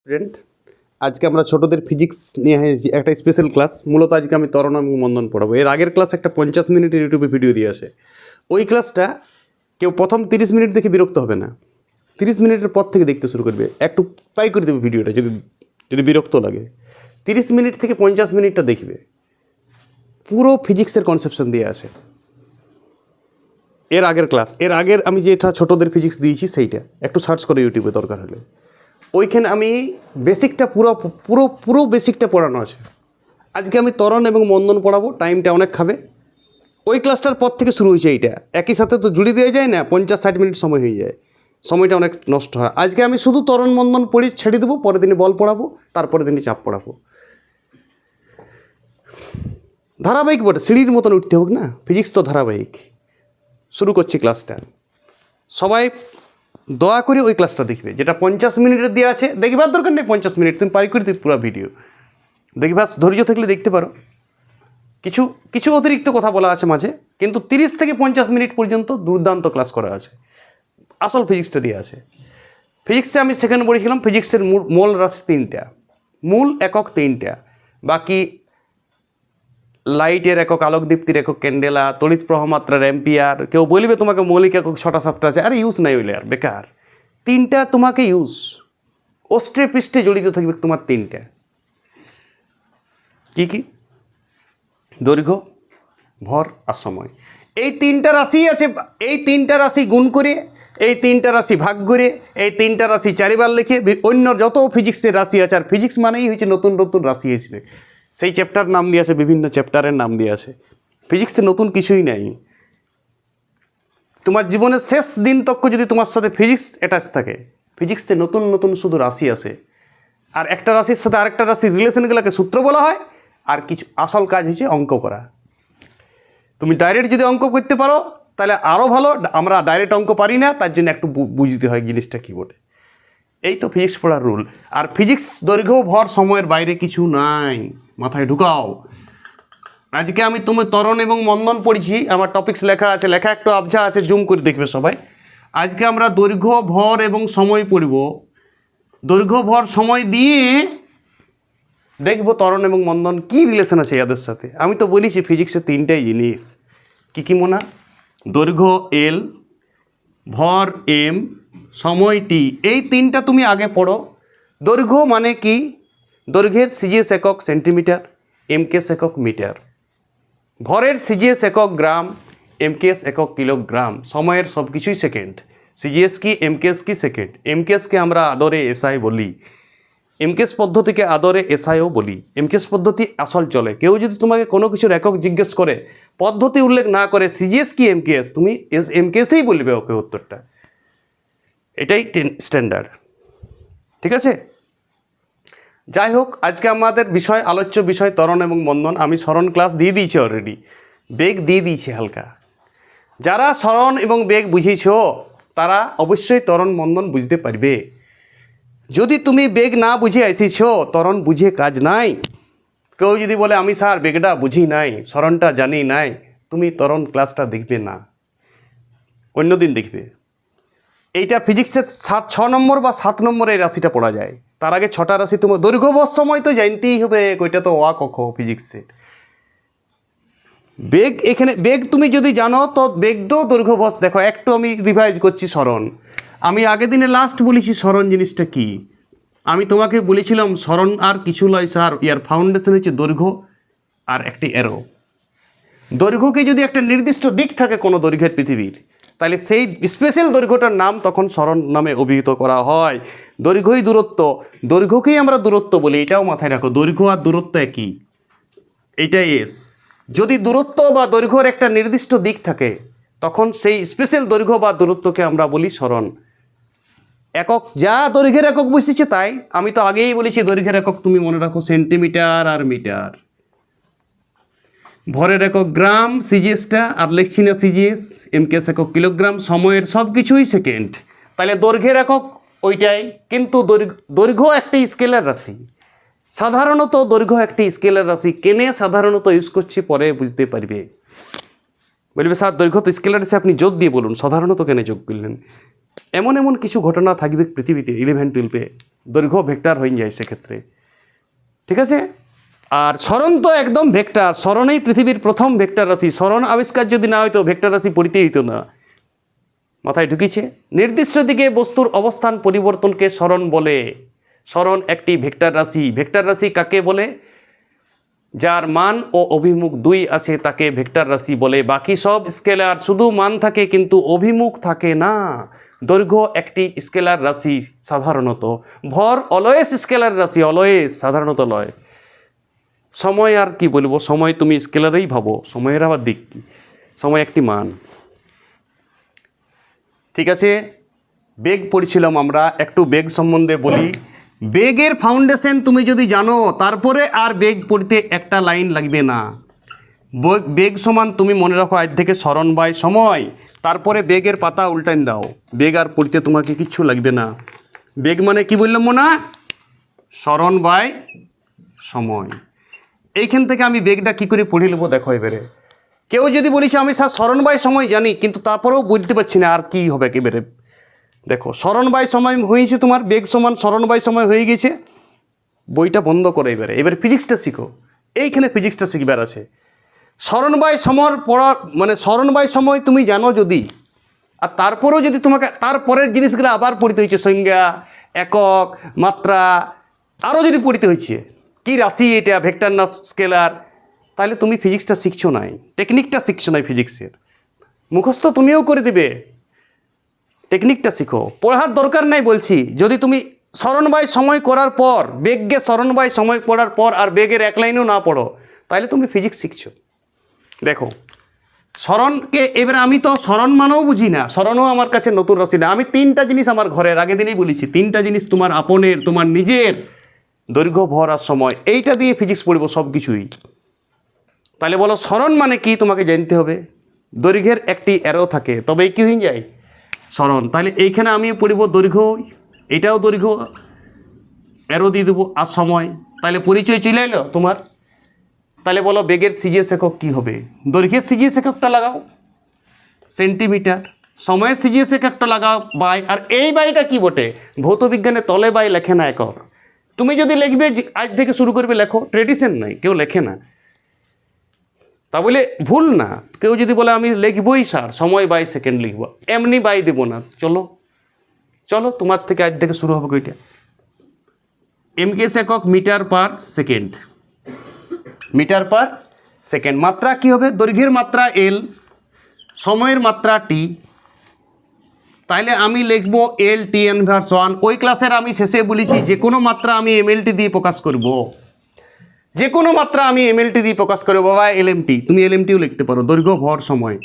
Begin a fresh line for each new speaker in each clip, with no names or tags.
Student, আজকে আমরা ছোটদের ফিজিক্স নিয়ে একটা স্পেশাল ক্লাস। মূলত আজকে আমি ত্বরণ এবং মন্দন পড়াবো। এর আগের ক্লাস একটা 50 মিনিটের ইউটিউবে ভিডিও দিয়ে আসে। ওই ক্লাসটা কেউ প্রথম 30 মিনিট দেখে বিরক্ত হবে না, 30 মিনিটের পর থেকে দেখতে শুরু করবে, একটু ট্রাই করে দেবে ভিডিওটা। যদি বিরক্ত লাগে 30 মিনিট থেকে 50 মিনিটটা দেখবে, পুরো ফিজিক্সের কনসেপশন দিয়ে আছে। এর আগের আমি যেটা ছোটদের ফিজিক্স দিয়েছি সেইটা একটু সার্চ করে ইউটিউবে দরকার হলে। ওইখানে আমি বেসিকটা পুরো বেসিকটা পড়ানো আছে। আজকে আমি ত্বরণ এবং মন্দন পড়াবো, টাইমটা অনেক খাবে। ওই ক্লাসটার পর থেকে শুরু হয়েছে এইটা, একই সাথে তো জুড়ে দেওয়া যায় না, 50-60 মিনিট সময় হয়ে যায়, সময়টা অনেক নষ্ট হয়। আজকে আমি শুধু ত্বরণ মন্দন পড়ি, ছেড়ে দেবো, পরের দিনে বল পড়াবো, তারপরের দিনে চাপ পড়াবো। ধারাবাহিক বটে, সিঁড়ির মতন উঠতে হোক না, ফিজিক্স তো ধারাবাহিক। শুরু করছি ক্লাসটা। সবাই দয়া করে ওই ক্লাসটা দেখবে, যেটা 50 মিনিটের দেওয়া আছে। দেখবার দরকার নেই 50 মিনিট, তুমি পারি করে দিবে পুরো ভিডিও। দেখবার ধৈর্য থাকলে দেখতে পারো। কিছু অতিরিক্ত কথা বলা আছে মাঝে, কিন্তু 30 থেকে 50 মিনিট পর্যন্ত দুর্দান্ত ক্লাস করা আছে। আসল ফিজিক্সটা দেওয়া আছে। ফিজিক্সে আমি সেখানে পড়েছিলাম ফিজিক্সের মূল রাশি 3টা, মূল একক 3টা। বাকি লাইটের একক, আলোকদীপ্তির একক ক্যান্ডেলা, তড়িৎ প্রবাহমাত্রার অ্যাম্পিয়ার। কেউ বলবে তোমাকে মৌলিক একক 6টা-7টা আছে, আরে ইউজ নাই হইলে আর বেকার। 3টা তোমাকে ইউজ, অস্ট্রে পৃষ্ঠে জড়িত থাকবে তোমার 3টা। কি দৈর্ঘ্য, ভর আর সময়। এই 3টা রাশি আছে। এই 3টা রাশি গুণ করে, এই 3টা রাশি ভাগ করে, এই 3টা রাশি 4বার লিখে অন্য যত ফিজিক্সের রাশি আছে, আর ফিজিক্স মানেই হচ্ছে নতুন নতুন রাশি আসবে, সেই চ্যাপ্টার নাম দিয়ে আছে, বিভিন্ন চ্যাপ্টারের নাম দিয়ে আছে। ফিজিক্সে নতুন কিছুই নাই। তোমার জীবনের শেষ দিন তক যদি তোমার সাথে ফিজিক্স অ্যাটাচ থাকে, ফিজিক্সে নতুন নতুন শুধু রাশি আছে। আর একটা রাশির সাথে আরেকটা রাশির রিলেশনগুলোকে সূত্র বলা হয়। আর কিছু আসল কাজ হচ্ছে অঙ্ক করা। তুমি ডাইরেক্ট যদি অঙ্ক করতে পারো তাহলে আরও ভালো। আমরা ডাইরেক্ট অঙ্ক পারি না, তার জন্য একটু বুঝতে হয় জিনিসটা কী বটে। এই তো ফিজিক্স পড়ার রুল। আর ফিজিক্স দৈর্ঘ্য ভর সময়ের বাইরে কিছু নাই, মাথায় ঢুকাও। আজকে আমি ত্বরণ এবং মন্দন পড়েছি, আমার টপিকস লেখা আছে, লেখা একটু আবঝা আছে, জুম করে দেখবে সবাই। আজকে আমরা দৈর্ঘ্য ভর এবং সময় পড়ব। দৈর্ঘ্য ভর সময় দিয়ে দেখবো ত্বরণ এবং মন্দন কী রিলেশন আছে এদের সাথে। আমি তো বলেছি ফিজিক্সের 3টাই জিনিস। কী মনে? দৈর্ঘ্য এল, ভর এম, সময় টি। এই 3টা তুমি আগে পড়ো। দৈর্ঘ্য মানে কি? দৈর্ঘ্যের সিজিএস একক সেন্টিমিটার, এমকেএস একক মিটার। ভরের সিজিএস একক গ্রাম, এমকেএস একক কিলোগ্রাম। সময়ের সব কিছুই সেকেন্ড। সিজিএস কি, এমকেএস কি সেকেন্ড। এমকেএসকে আমরা আদরে এসআই বলি, এমকেএস পদ্ধতিকে আদরে এসআইও বলি। এমকেএস পদ্ধতি আসল চলে। কেউ যদি তোমাকে কোনো কিছুর একক জিজ্ঞেস করে, পদ্ধতি উল্লেখ না করে সিজিএস কি এমকেএস, তুমি এমকেএসই বলবে ওকে উত্তরটা। এটাই স্ট্যান্ডার্ড, ঠিক আছে? যাই হোক, আজকে আমাদের আলোচ্য বিষয় ত্বরণ এবং মন্দন। আমি সরণ ক্লাস দিয়ে দিয়েছি অলরেডি, বেগ দিয়ে দিয়েছি হালকা। যারা সরণ এবং বেগ বুঝেছ তারা অবশ্যই ত্বরণ মন্দন বুঝতে পারবে। যদি তুমি বেগ না বুঝে আসিছ, ত্বরণ বুঝে কাজ নাই। কেউ যদি বলে আমি স্যার বেগটা বুঝি নাই, সরণটা জানি নাই, তুমি ত্বরণ ক্লাসটা দেখবে না, অন্যদিন দেখবে। এইটা ফিজিক্সের 6 নম্বর বা 7 নম্বরে এই রাশিটা পড়া যায়। তার আগে 6টা রাশি তোমার দৈর্ঘ্য ভর সময় তো জানতেই হবে, ওইটা তো অ ক খ ফিজিক্সের। বেগ, এখানে বেগ তুমি যদি জানো তো বেগটাও দৈর্ঘ্য ভর। দেখো একটু আমি রিভাইজ করছি সরণ। আমি আগের দিনে লাস্ট বলেছি সরণ জিনিসটা কি। আমি তোমাকে বলেছিলাম সরণ আর কিছু নয় স্যার, ইয়ার ফাউন্ডেশন হচ্ছে দৈর্ঘ্য আর একটি অ্যারো। দৈর্ঘ্যকে যদি একটা নির্দিষ্ট দিক থাকে কোনো দৈর্ঘ্যের পৃথিবীর, তাহলে সেই স্পেশাল দৈর্ঘ্যটার নাম তখন সরণ নামে অভিহিত করা হয়। দৈর্ঘ্যই দূরত্ব, দৈর্ঘ্যকেই আমরা দূরত্ব বলি, এটাও মাথায় রাখো। দৈর্ঘ্য আর দূরত্ব একই, এইটাই এস। যদি দূরত্ব বা দৈর্ঘ্যের একটা নির্দিষ্ট দিক থাকে, তখন সেই স্পেশাল দৈর্ঘ্য বা দূরত্বকে আমরা বলি সরণ। একক যা দৈর্ঘ্যের একক বুঝেছে তাই। আমি তো আগেই বলেছি দৈর্ঘ্যের একক তুমি মনে রাখো সেন্টিমিটার আর মিটার। ভরের একক গ্রাম, সিজিএসটা আর লিখছি না সিজিএস, এমকেএস একক কিলোগ্রাম। সময়ের সব কিছুই সেকেন্ড। তাহলে দৈর্ঘ্যের একক ওইটাই, কিন্তু দৈর্ঘ্য একটি স্কেলার রাশি। সাধারণত দৈর্ঘ্য একটি স্কেলার রাশি। কেনে সাধারণত ইউজ করছি পরে বুঝতে পারবে। বলবে স্যার দৈর্ঘ্য তো স্কেলার রাশি, আপনি যোগ দিয়ে বলুন, সাধারণত কেন যোগ করলেন? এমন কিছু ঘটনা থাকবে পৃথিবীতে 11-12-এ দৈর্ঘ্য ভেক্টর হয়ে যায় সেক্ষেত্রে, ঠিক আছে। আর স্মরণ তো একদম ভেক্টর, স্মরণেই পৃথিবীর প্রথম ভেক্টর রাশি। স্মরণ আবিষ্কার যদি না হইতো ভেক্টর রাশি পড়িতেই হইতো না। মাথায় ঢুকিছে? নির্দিষ্ট দিকে বস্তুর অবস্থান পরিবর্তনকে স্মরণ বলে। স্মরণ একটি ভেক্টর রাশি। ভেক্টর রাশি কাকে বলে? যার মান ও অভিমুখ দুই আছে তাকে ভেক্টর রাশি বলে। বাকি সব স্কেলার, শুধু মান থাকে কিন্তু অভিমুখ থাকে না। দৈর্ঘ্য একটি স্কেলার রাশি সাধারণত। ভর অলওয়েজ স্কেলার রাশি, অলওয়েজ, সাধারণত লয়। সময় আর কি বলবো, সময় তুমি স্কেলারেই ভাবো, সময়ের আবার দিক কি? সময় একটি মান, ঠিক আছে। বেগ পড়ছিলাম আমরা, একটু বেগ সম্বন্ধে বলি। বেগের ফাউন্ডেশন তুমি যদি জানো, তারপরে আর বেগ পড়তে একটা লাইন লাগবে না। বেগ সমান তুমি মনে রাখো আজ থেকে স্মরণ বাই সময়, তারপরে বেগের পাতা উল্টান দাও, বেগ আর পড়তে তোমাকে কিচ্ছু লাগবে না। বেগ মানে কি বললাম না? স্মরণ বাই সময়। এইখান থেকে আমি বেগটা কী করে পড়ে নেবো দেখো এবারে। কেউ যদি বলিস আমি স্যার স্মরণ বাই সময় জানি, কিন্তু তারপরেও বুঝতে পারছি না আর কি হবে একেবারে। দেখো স্মরণ বাই সময় হয়েছে তোমার, বেগ সমান স্মরণ বাই সময় হয়ে গেছে। বইটা বন্ধ করো এবারে ফিজিক্সটা শিখো। এইখানে ফিজিক্সটা শিখবার আছে। স্মরণ বাই সময় পড়ার মানে স্মরণ বাই সময় তুমি জানো যদি, আর তারপরেও যদি তোমাকে তারপরের জিনিসগুলো আবার পড়তে হয়েছে, সংজ্ঞা, একক, মাত্রা, আরও যদি পড়তে হয়েছে কি রাশি এটা, ভেক্টর না স্কেলার, তাহলে তুমি ফিজিক্সটা শিখছো নাই, টেকনিকটা শিখছো নাই ফিজিক্সের। মুখস্থ তুমিও করে দিবে, টেকনিকটা শিখো। পড়ার দরকার নাই বলছি। যদি তুমি স্মরণ বাই সময় করার পর, বেগকে স্মরণ বাই সময় পড়ার পর আর বেগের এক লাইনও না পড়ো, তাহলে তুমি ফিজিক্স শিখছো। দেখো স্মরণকে এবারে আমি তো স্মরণ মানেও বুঝি না, স্মরণও আমার কাছে নতুন রাশি না। আমি তিনটা জিনিস আমার ঘরের আগের দিনেই বলেছি, তিনটা জিনিস তোমার আপনের, তোমার নিজের, দৈর্ঘ্য, ভর আর সময়। এইটা দিয়ে ফিজিক্স পড়বো সব কিছুই। তাহলে বলো স্মরণ মানে কি তোমাকে জানতে হবে। দৈর্ঘ্যের একটি অ্যারো থাকে, তবেই কি হয়ে যায় স্মরণ। তাহলে এইখানে আমি পড়ব দৈর্ঘ্য, এটাও দৈর্ঘ্য, অ্যারো দিয়ে দেবো, আর সময়। তাহলে পরিচয় চলে এলো তোমার। তাহলে বলো বেগের সিজিএস একক কী হবে? দৈর্ঘ্যের সিজিএস এককটা লাগাও সেন্টিমিটার, সময়ের সিজিএস এককটা লাগাও বাই। আর এই বাইটা কি বটে? ভৌতবিজ্ঞানে তলে বাই লেখে না একক। তুমি যদি লিখবে আজ থেকে শুরু করবে লেখো, ট্রেডিশন নাই, কেউ লেখে না। তা বলে ভুল না। কেউ যদি বলে আমি লিখবই স্যার সময় বাই সেকেন্ড লিখবো, এমনি বাই দেবো না। চলো চলো তোমার থেকে আজ থেকে শুরু হবে ওইটা। এমকেএস একক metre per second, metre per second. মাত্রা কি হবে? দৈর্ঘ্যের মাত্রা এল, সময়ের মাত্রা টি। তাইলে আমি লিখব এল টি ইনভার্স 1। ওই ক্লাসের আমি শেষে বলেছি যে কোনো মাত্রা আমি এমএলটি দিয়ে প্রকাশ করব, যে কোনো মাত্রা আমি এমএলটি দিয়ে প্রকাশ করবো বাবা, এলএমটি। তুমি এলএমটিও লিখতে পারো, দৈর্ঘ্য, ভর, সময়।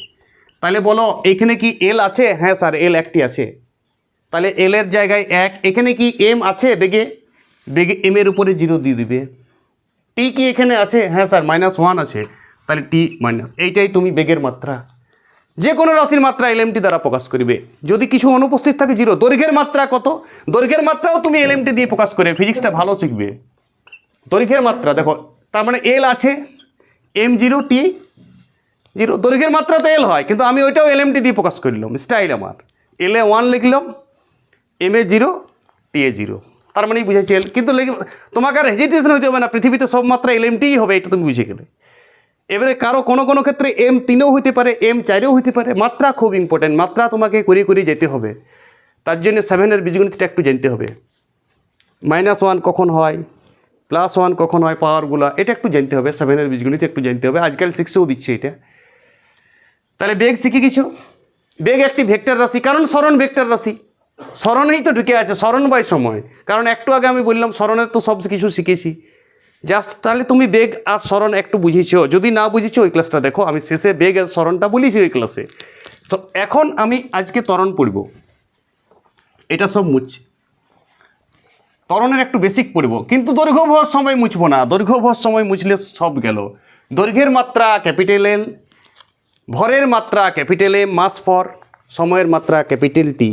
তাহলে বলো এইখানে কি এল আছে? হ্যাঁ স্যার এল একটি আছে। তাহলে এল এর জায়গায় 1। এখানে কি এম আছে? বেগে এম এর উপরে 0 দিয়ে দিবে। টি কি এখানে আছে? হ্যাঁ স্যার -1 আছে। তাহলে টি মাইনাস, এইটাই তুমি বেগের মাত্রা। যে কোনো রাশির মাত্রা এলএমটি দ্বারা প্রকাশ করবে। যদি কিছু অনুপস্থিত থাকে 0। দৈর্ঘ্যের মাত্রা কত? দৈর্ঘ্যের মাত্রাও তুমি এলএমটি দিয়ে প্রকাশ করে ফিজিক্সটা ভালো শিখবে। দৈর্ঘ্যের মাত্রা দেখো, তার মানে এল আছে, m0 t0। দৈর্ঘ্যের মাত্রা তো এল হয়, কিন্তু আমি ওইটাও এলএমটি দিয়ে প্রকাশ করলাম। স্টাইল আমার এল এ 1 লিখলাম, m এ 0, t এ 0। তার মানেই বুঝেছি এল। কিন্তু তোমাকে আর হেজিটেশন হইতে হবে না, পৃথিবীতে সব মাত্রা এলএমটিই হবে, এটা তুমি বুঝে গেলে। এবারে কারো কোনো ক্ষেত্রে m3ও হইতে পারে, m4ও হইতে পারে। মাত্রা খুব ইম্পর্টেন্ট, মাত্রা তোমাকে করে যেতে হবে। তার জন্য 7-এর বীজগণিতটা একটু জানতে হবে। -1 কখন হয়, +1 কখন হয়, পাওয়ারগুলো এটা একটু জানতে হবে। 7-এর বীজগণিত একটু জানতে হবে, আজকাল 6-এও দিচ্ছে এটা। তাহলে বেগ শিখে গেছো। বেগ একটি ভেক্টর রাশি, কারণ স্মরণ ভেক্টর রাশি। স্মরণেই তো ঢুকে আছে, স্মরণ বাই সময়। কারণ একটু আগে আমি বললাম স্মরণের তো সব কিছু শিখেছি জাস্ট। তাহলে তুমি বেগ আর স্মরণ একটু বুঝেছো। যদি না বুঝেছো ওই ক্লাসটা দেখো, আমি শেষে বেগ আর স্মরণটা বলেছি ওই ক্লাসে। তো এখন আমি আজকে ত্বরণ পড়ব, এটা সব মুছছি। ত্বরণের একটু বেসিক পড়ব, কিন্তু দৈর্ঘ্য, ভর, সময় মুছবো না। দৈর্ঘ্য, ভর, সময় মুছলে সব গেল। দৈর্ঘ্যের মাত্রা ক্যাপিটাল এল, ভরের মাত্রা ক্যাপিটাল এম মাস ফর, সময়ের মাত্রা ক্যাপিটাল টি।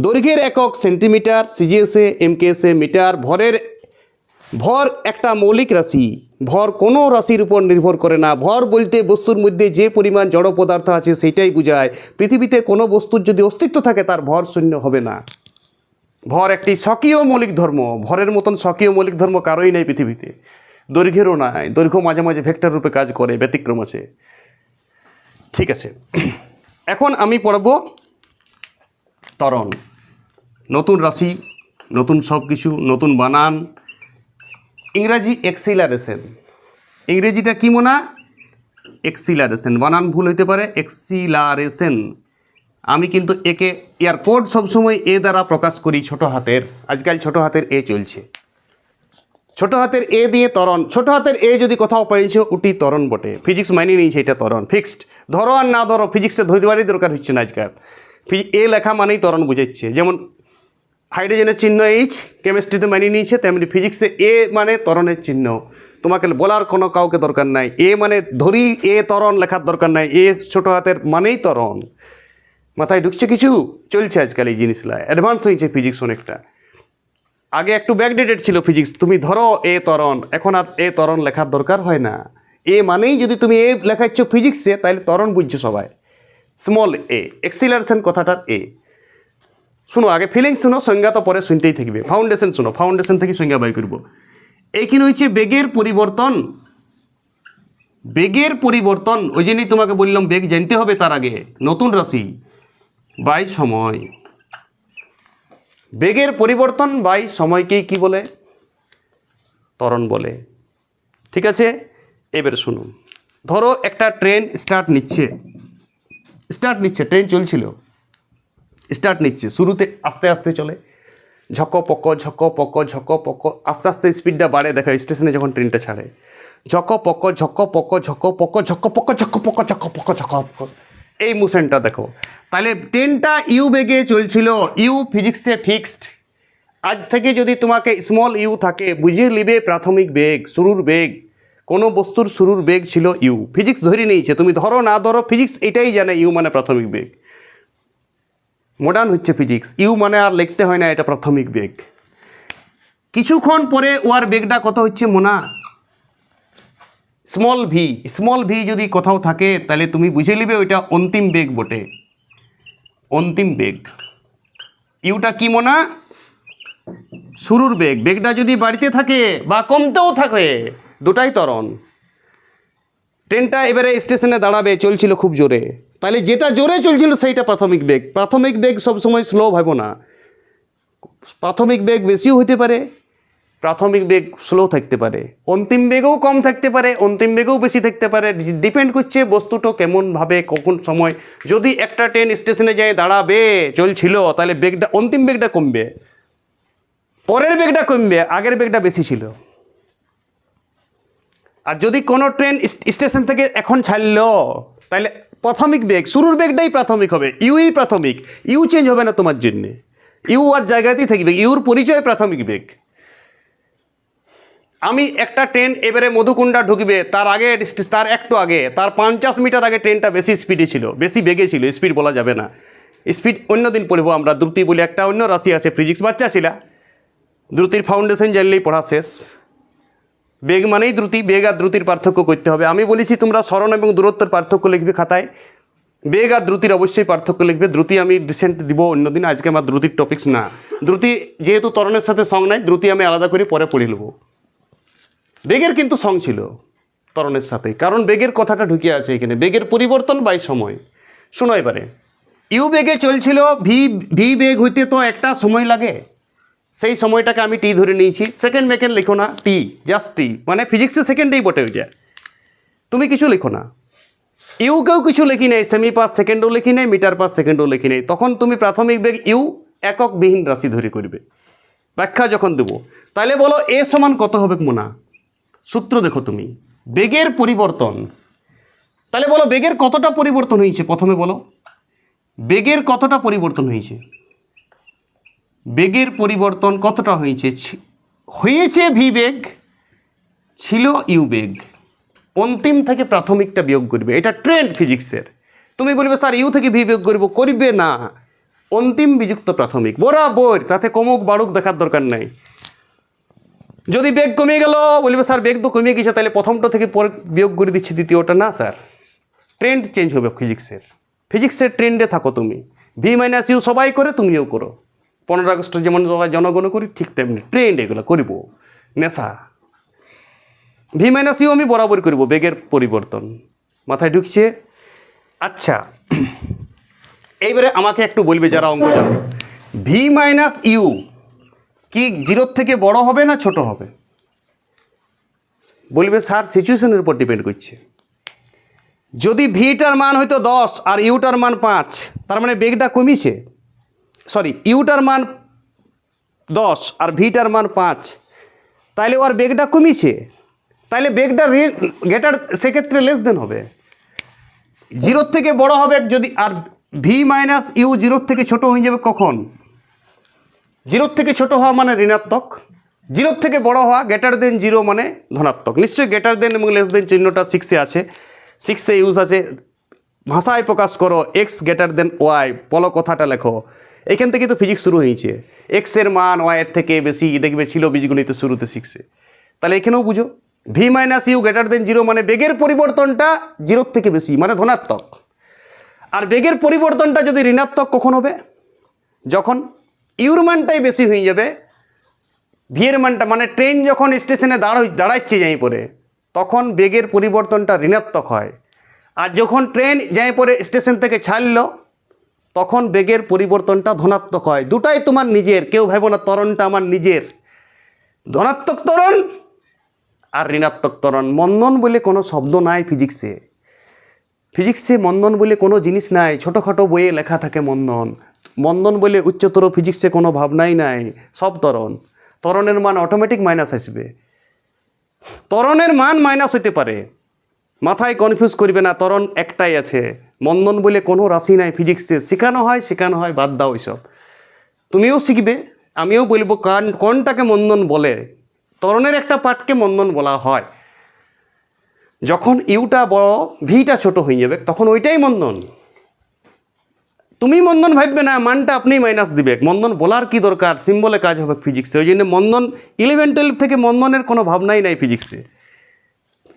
দৈর্ঘ্যের একক সেন্টিমিটার, সিজিএসএ, এমকেএসএ মিটার। ভর একটা মৌলিক রাশি। ভর কোনো রাশির উপর নির্ভর করে না। ভর বলতে বস্তুর মধ্যে যে পরিমাণ জড় পদার্থ আছে সেটাই বোঝায়। পৃথিবীতে কোনো বস্তুর যদি অস্তিত্ব থাকে তার ভর শূন্য হবে না। ভর একটি স্বকীয় মৌলিক ধর্ম। ভরের মতন স্বকীয় মৌলিক ধর্ম কারোই নেই পৃথিবীতে, দৈর্ঘ্যেরও নাই। দৈর্ঘ্য মাঝে মাঝে ভেক্টর রূপে কাজ করে, ব্যতিক্রম আছে। ঠিক আছে, এখন আমি পড়ব ত্বরণ। নতুন রাশি, নতুন সব কিছু, নতুন বানান। ইংরাজি এক্সিলারেশন, ইংরেজিটা কি মোনা? এক্সিলারেশন। বানান ভুল হইতে পারে, এক্সিলারেশন। আমি কিন্তু একে ইয়ার কোড সবসময় এ দ্বারা প্রকাশ করি, ছোট হাতের। আজকাল ছোট হাতের এ চলছে, ছোট হাতের এ দিয়ে ত্বরণ। ছোট হাতের এ যদি কোথাও পাইছো ওটি ত্বরণ বটে। ফিজিক্স মাইনে নিয়েছে এটা ত্বরণ, ফিক্সড। ধরো আর না ধরো, ফিজিক্সে ধরবারই দরকার হচ্ছে না আজকাল। এ লেখা মানেই ত্বরণ বুঝাচ্ছে। যেমন হাইড্রোজেনের চিহ্ন এইচ কেমিস্ট্রিতে মানিয়ে নিয়েছে, তেমনি ফিজিক্সে এ মানে ত্বরণের চিহ্ন। তোমাকে বলার কোনো কাউকে দরকার নাই, এ মানে ধরি এ ত্বরণ লেখার দরকার নাই, এ ছোট হাতের মানেই ত্বরণ। মাথায় ঢুকছে কিছু? চলছে আজকাল এই জিনিসগুলা, অ্যাডভান্স হয়েছে ফিজিক্স অনেকটা। আগে একটু ব্যাকডেটেড ছিল ফিজিক্স। তুমি ধরো এ ত্বরণ, এখন আর এ ত্বরণ লেখার দরকার হয় না। এ মানেই যদি তুমি এ লেখাচ্ছ ফিজিক্সে, তাহলে ত্বরণ বুঝছো সবাই। স্মল এ, এক্সিলারেশন কথাটার এ। শুনো, আগে ফিলিংস শুনো, সংজ্ঞা তো পরে শুনতেই থাকবে। ফাউন্ডেশন শুনো, ফাউন্ডেশন থেকে সংজ্ঞা বাই করবো। এইখানে হচ্ছে বেগের পরিবর্তন। বেগের পরিবর্তন, ওই জন্যই তোমাকে বললাম বেগ জানতে হবে তার আগে। নতুন রাশি বাই সময়। বেগের পরিবর্তন বাই সময়কেই কি বলে? ত্বরণ বলে। ঠিক আছে, এবারে শুনুন। ধরো একটা ট্রেন স্টার্ট নিচ্ছে, ট্রেন চলছিল, স্টার্ট নিচ্ছে। শুরুতে আস্তে আস্তে চলে, ঝক পক ঝক পক ঝক পক, আস্তে আস্তে স্পিডটা বাড়ে। দেখো স্টেশনে যখন ট্রেনটা ছাড়ে, ঝক পক ঝক পক ঝক পক ঝক পক ঝক পক ঝক পক ঝক পক, এই মোশনটা দেখো। তাহলে ট্রেনটা ইউ বেগে চলছিল। ইউ ফিজিক্সে ফিক্সড। আজ থেকে যদি তোমাকে স্মল ইউ থাকে, বুঝিয়ে নিবে প্রাথমিক বেগ, শুরুর বেগ। কোনো বস্তুর শুরুর বেগ ছিল ইউ। ফিজিক্স ধরে নিয়েছে, তুমি ধরো না ধরো, ফিজিক্স এটাই জানে ইউ মানে প্রাথমিক বেগ। মডার্ন হচ্ছে ফিজিক্স, ইউ মানে আর লিখতে হয় না, এটা প্রাথমিক বেগ। কিছুক্ষণ পরে ওর বেগটা কত হচ্ছে Mona? Small V. Small V যদি কোথাও থাকে, তাহলে তুমি বুঝে নিবে ওইটা অন্তিম বেগ বটে, অন্তিম বেগ। ইউটা কি মোনা? শুরুর বেগ। বেগটা যদি বাড়িতে থাকে বা কমতেও থাকে, দুটাই ত্বরণ। ট্রেনটা এবারে স্টেশনে দাঁড়াবে, চলছিল খুব জোরে। তাহলে যেটা জোরে চলছিল সেইটা প্রাথমিক বেগ। প্রাথমিক বেগ সবসময় স্লো ভাবো না, প্রাথমিক বেগ বেশিও হতে পারে, প্রাথমিক বেগ স্লো থাকতে পারে, অন্তিম বেগও কম থাকতে পারে, অন্তিম বেগও বেশি থাকতে পারে। ডিপেন্ড করছে বস্তুটা কেমনভাবে কখন সময়। যদি একটা ট্রেন স্টেশনে যায় দাঁড়াবে, চলছিল, তাহলে বেগটা, অন্তিম বেগটা কমবে, পরের বেগটা কমবে, আগের বেগটা বেশি ছিল। আর যদি কোনো ট্রেন স্টেশন থেকে এখন ছাড়লো, তাহলে প্রাথমিক বেগ, শুরুর বেগটাই প্রাথমিক হবে, ইউই প্রাথমিক। ইউ চেঞ্জ হবে না তোমার জন্যে, ইউ আর জায়গাতেই থাকবে, ইউর পরিচয় প্রাথমিক বেগ। আমি একটা ট্রেন এবারে মধুকুণ্ডা ঢুকবে, তার আগে, তার একটু আগে, তার 50 মিটার আগে ট্রেনটা বেশি স্পিডে ছিল, বেশি বেগে ছিল। স্পিড বলা যাবে না, স্পিড অন্যদিন পড়বো আমরা। দ্রুতি বলে একটা অন্য রাশি আছে, ফিজিক্স বাচ্চা ছিল, দ্রুতির ফাউন্ডেশন জানলেই পড়া শেষ। বেগ মানেই দ্রুতি, বেগ আর দ্রুতির পার্থক্য করতে হবে। আমি বলেছি তোমরা স্মরণ এবং দূরত্বের পার্থক্য লিখবে খাতায়, বেগ আর দ্রুতির অবশ্যই পার্থক্য লিখবে। দ্রুতি আমি রিসেন্ট দিব অন্যদিন, আজকে আমার দ্রুতির টপিক্স না। দ্রুতি যেহেতু ত্বরণের সাথে সং নাই, দ্রুতি আমি আলাদা করে পরে পড়ে নেব। বেগের কিন্তু সং ছিল ত্বরণের সাথে, কারণ বেগের কথাটা ঢুকিয়ে আছে এখানে। বেগের পরিবর্তন বাই সময়। শোনো এবারে, ইউ বেগে চলছিল, ভি বেগ হইতে তো একটা সময় লাগে, সেই সময়টাকে আমি টি ধরে নিয়েছি। সেকেন্ড মেকেন্ড লিখো না, টি, জাস্ট টি, মানে ফিজিক্সে সেকেন্ডেই বটে হয়ে যায়। তুমি কিছু লিখো না, ইউকেও কিছু লিখি নেই, সেমি পাস সেকেন্ডও লিখি নেই, মিটার পাস সেকেন্ডও লিখি নেই। তখন তুমি প্রাথমিক বেগ ইউ এককবিহীন রাশি ধরে করবে ব্যাখ্যা যখন দেবো। তাহলে বলো এ সমান কত হবে মোনা? সূত্র দেখো তুমি, বেগের পরিবর্তন। তাহলে বলো বেগের কতটা পরিবর্তন হয়েছে? প্রথমে বলো বেগের কতটা পরিবর্তন হয়েছে? বেগের পরিবর্তন কতটা হয়েছে? হয়েছে ভি বেগ, ছিল ইউ বেগ। অন্তিম থেকে প্রাথমিকটা বিয়োগ করবে, এটা ট্রেন্ড ফিজিক্সের। তুমি বলবে স্যার ইউ থেকে ভি বিয়োগ করবো, করবে না। অন্তিম বিযুক্ত প্রাথমিক বরাবর, তাতে কমুক বাড়ুক দেখার দরকার নাই। যদি বেগ কমে গেল, বলবে স্যার বেগ তো কমে গেছে, তাহলে প্রথমটা থেকে পরে বিয়োগ করে দিচ্ছি দ্বিতীয়টা। না স্যার, ট্রেন্ড চেঞ্জ হবে ফিজিক্সের। ফিজিক্সের ট্রেন্ডে থাকো তুমি, ভি মাইনাস ইউ সবাই করে, তুমিও করো। 15 আগস্ট যেমন জনগণ করি ঠিক তেমনি ট্রেন্ড এগুলো করিব নেশা। ভি মাইনাস ইউ আমি বরাবর করব, বেগের পরিবর্তন মাথায় ঢুকছে। আচ্ছা এইবারে আমাকে একটু বলবে যারা অঙ্ক জানো, ভি মাইনাস ইউ কি 0 থেকে বড় হবে না ছোট হবে? বলবে স্যার সিচুয়েশনের উপর ডিপেন্ড করছে। যদি ভিটার মান হয়তো 10 আর ইউটার মান 5, তার মানে বেগটা কমিছে। সরি, ইউটার মান 10 আর ভিটার মান 5, তাইলে ওর বেগটা কমিছে, তাইলে বেগটা গেটার সেক্ষেত্রে লেস দেন হবে, 0 থেকে বড় হবে যদি। আর ভি মাইনাস ইউ 0 থেকে ছোট হয়ে যাবে কখন? 0 থেকে ছোট হওয়া মানে ঋণাত্মক, 0 থেকে বড় হওয়া গ্রেটার দেন 0 মানে ধনাত্মক। নিশ্চয়ই গ্রেটার দেন এবং লেস দেন চিহ্নটা 6-এ আছে, 6-এ ইউজ আছে। ভাষায় প্রকাশ করো এক্স গ্রেটার দেন ওয়াই, বলো কথাটা লেখো। এখান থেকে তো ফিজিক্স শুরু হয়েছে, এক্সের মান ওয়াইয়ের থেকে বেশি দেখবে ছিল বীজগণিত শুরুতে 6-এ। তাহলে এখানেও বুঝো V minus U greater than 0 মানে বেগের পরিবর্তনটা 0 থেকে বেশি মানে ধনাত্মক। আর বেগের পরিবর্তনটা যদি ঋণাত্মক কখন হবে? যখন ইউর মানটাই বেশি হয়ে যাবে, ভিয়ের মানটা মানে ট্রেন যখন স্টেশনে দাঁড়াচ্ছে যাই পরে, তখন বেগের পরিবর্তনটা ঋণাত্মক হয়। আর যখন ট্রেন যাই পরে স্টেশন থেকে ছাড়লো, তখন বেগের পরিবর্তনটা ধনাত্মক হয়। দুটাই তোমার নিজের, কেউ ভাবো না ত্বরণটা আমার নিজের। ধনাত্মক ত্বরণ আর ঋণাত্মক ত্বরণ। মন্দন বলে কোনো শব্দ নাই ফিজিক্সে। ফিজিক্সে মন্দন বলে কোনো জিনিস নাই, ছোটোখাটো বইয়ে লেখা থাকে মন্দন। মন্দন বলে উচ্চতর ফিজিক্সে কোনো ভাবনাই নাই, সব ত্বরণ। ত্বরণের মান অটোমেটিক মাইনাস আসবে, ত্বরণের মান মাইনাস হইতে পারে, মাথায় কনফিউজ করবে না। ত্বরণ একটাই আছে, মন্দন বলে কোনো রাশি নাই ফিজিক্সে। শেখানো হয়, বাদ দাও ওইসব। তুমিও শিখবে, আমিও বলবো কোনটাকে মন্দন বলে। ত্বরণের একটা পার্টকে মন্দন বলা হয়। যখন ইউটা বড় ভিটা ছোট হয়ে যাবে তখন ওইটাই মন্দন। তুমি মন্দন ভাববে না, মানটা আপনি মাইনাস দিবে। মন্দন বলার কি দরকার, সিম্বলে কাজ হবে ফিজিক্সে। ওই জন্য মন্দন 11-12 থেকে মন্দনের কোনো ভাবনাই নাই ফিজিক্সে।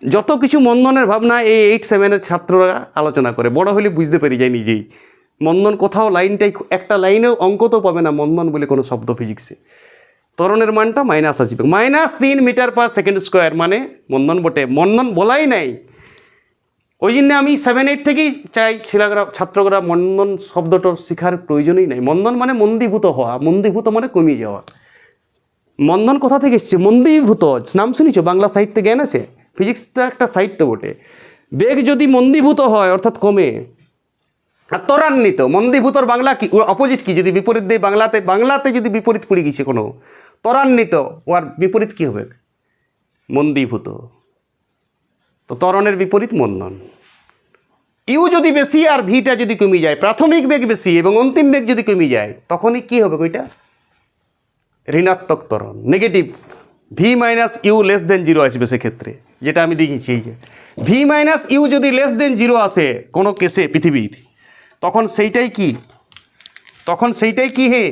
যত কিছু মন্দনের ভাবনা এই 8-7-এর ছাত্ররা আলোচনা করে, বড় হলে বুঝতে পেরে যায় নিজেই। মন্দন কোথাও লাইনটাই, একটা লাইনেও অঙ্ক তো পাবে না মন্দন বলে কোনো শব্দ ফিজিক্সে। ত্বরণের মানটা মাইনাস আসবে, -3 মিটার/সেকেন্ড স্কোয়ার মানে মন্দন বটে। মন্দন বলাই নাই। ওই জন্য আমি 7-8 থেকেই চাই ছাত্ররা মন্দন শব্দটা শেখার প্রয়োজনই নাই। মন্দন মানে মন্দীভূত হওয়া, মন্দীভূত মানে কমিয়ে যাওয়া। মন্দন কোথা থেকে এসছে? মন্দীভূত নাম শুনেছ? বাংলা সাহিত্যে জ্ঞান আছে। ফিজিক্সটা একটা সাহিত্য বটে। বেগ যদি মন্দীভূত হয় অর্থাৎ কমে, আর ত্বরান্বিত। মন্দীভূতর বাংলা কি, অপোজিট কি? যদি বিপরীত দেয় বাংলাতে যদি বিপরীত পড়ে গেছে কোনো, ত্বরান্বিত ওর বিপরীত কি হবে? মন্দীভূত। তো ত্বরণের বিপরীত মন্দন। ইউ যদি বেশি আর ভিটা যদি কমে যায়, প্রাথমিক বেগ বেশি এবং অন্তিম বেগ যদি কমে যায়, তখনই কি হবে? ওইটা ঋণাত্মক ত্বরণ, negative. V minus U less than 0 আসবে সেক্ষেত্রে, যেটা আমি দেখিয়েছি। এই যে ভি মাইনাস ইউ যদি লেস দেন 0 আসে কোনো কেসে পৃথিবীর, তখন সেইটাই কি হে?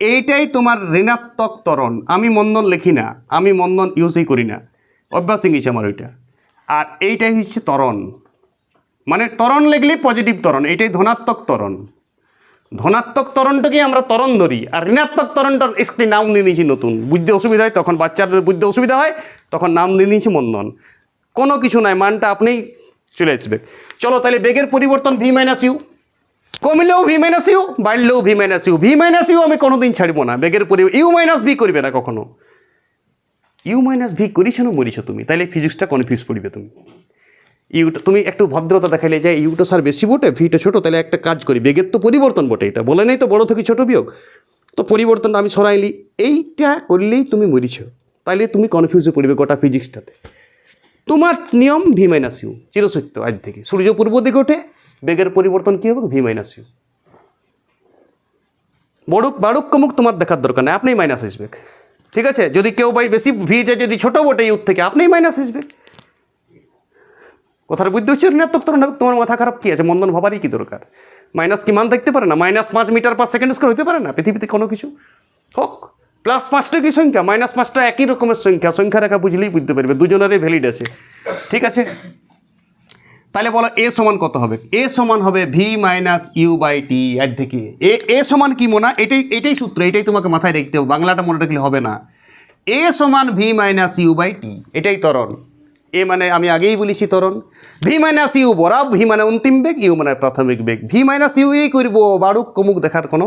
এইটাই তোমার ঋণাত্মক ত্বরণ। আমি মন্দন লিখি না, আমি মন্দন ইউজই করি না, অভ্যাস হয়ে গেছে আমার ওইটা। আর এইটাই হচ্ছে ত্বরণ, মানে ত্বরণ লিখলে পজিটিভ ত্বরণ, এইটাই ধনাত্মক ত্বরণ। ধনাত্মক ত্বরণটাকে আমরা ত্বরণ ধরি, আর ঋণাত্মক ত্বরণটার একটি নাম দিয়ে দিয়েছি নতুন। বুঝতে অসুবিধা হয় তখন, বাচ্চাদের বুঝতে অসুবিধা হয় তখন নাম দিয়ে দিয়েছি মন্দন। কোনো কিছু নাই, মানটা আপনিই চলে আসবে। চলো তাহলে বেগের পরিবর্তন ভি মাইনাস ইউ, কমলেও ভি মাইনাস ইউ, বাড়লেও V minus U. V minus U আমি কোনোদিন ছাড়বো না। বেগের পরিবর্তন ইউ মাইনাস ভি করবে না কখনো। ইউ মাইনাস ভি করিস না মরিছো তুমি, তাইলে ফিজিক্সটা কনফিউজ করবে তুমি। ইউটা তুমি একটু ভদ্রতা দেখাইলে যে ইউটা স্যার বেশি বটে, ভিটা ছোটো, তাহলে একটা কাজ করি, বেগের তো পরিবর্তন বটে, এটা বলে নেই তো বড় থেকে ছোটো বিয়োগ, তো পরিবর্তনটা আমি সরাইলি, এইটা করলেই তুমি মরিছো। তাইলে তুমি কনফিউজে পড়বে গোটা ফিজিক্সটাতে। তোমার নিয়ম ভি মাইনাস ইউ চিরসত্য। আজ থেকে সূর্য পূর্ব দিকে ওঠে, বেগের পরিবর্তন কী হবে? V minus U. বাড়ুক কমুক তোমার দেখার দরকার নেই, আপনিই মাইনাস আসবে। ঠিক আছে? যদি কেউ বেশি ভিটা যদি ছোটো বটে ইউর থেকে, আপনিই মাইনাস আসবে। কথাটা বুঝতে হচ্ছে? ঋণাত্মক ত্বরণ হবে। তোমার মাথা খারাপ কি আছে? মন্দন ভাবারই কি দরকার? মাইনাস কি মান দেখতে পারে না? -5 মিটার/সেকেন্ড স্কোয়ার হতে পারে না পৃথিবীতে কোনো কিছু? হোক +5টা কি সংখ্যা, -5টা একই রকমের সংখ্যা রেখা বুঝলেই বুঝতে পারবে, দুজনেরই ভ্যালিড আছে। ঠিক আছে? তাহলে বলো এ সমান কত হবে? এ সমান হবে ভি মাইনাস ইউ বাই টি। এর থেকে এ সমান কি মোনা, এটাই সূত্র, এটাই তোমাকে মাথায় রাখতে হবে, বাংলাটা মনে রাখলে হবে না। এ সমান ভি মাইনাস ইউ বাই টি, এটাই ত্বরণ। এ মানে আমি আগেই বলেছি ত্বরণ। ভি মাইনাস ইউ বরাব, ভি মানে অন্তিম বেগ, ইউ মানে প্রাথমিক বেগ। ভি মাইনাস ইউ এই করব, বাড়ুক কমুক দেখার কোনো,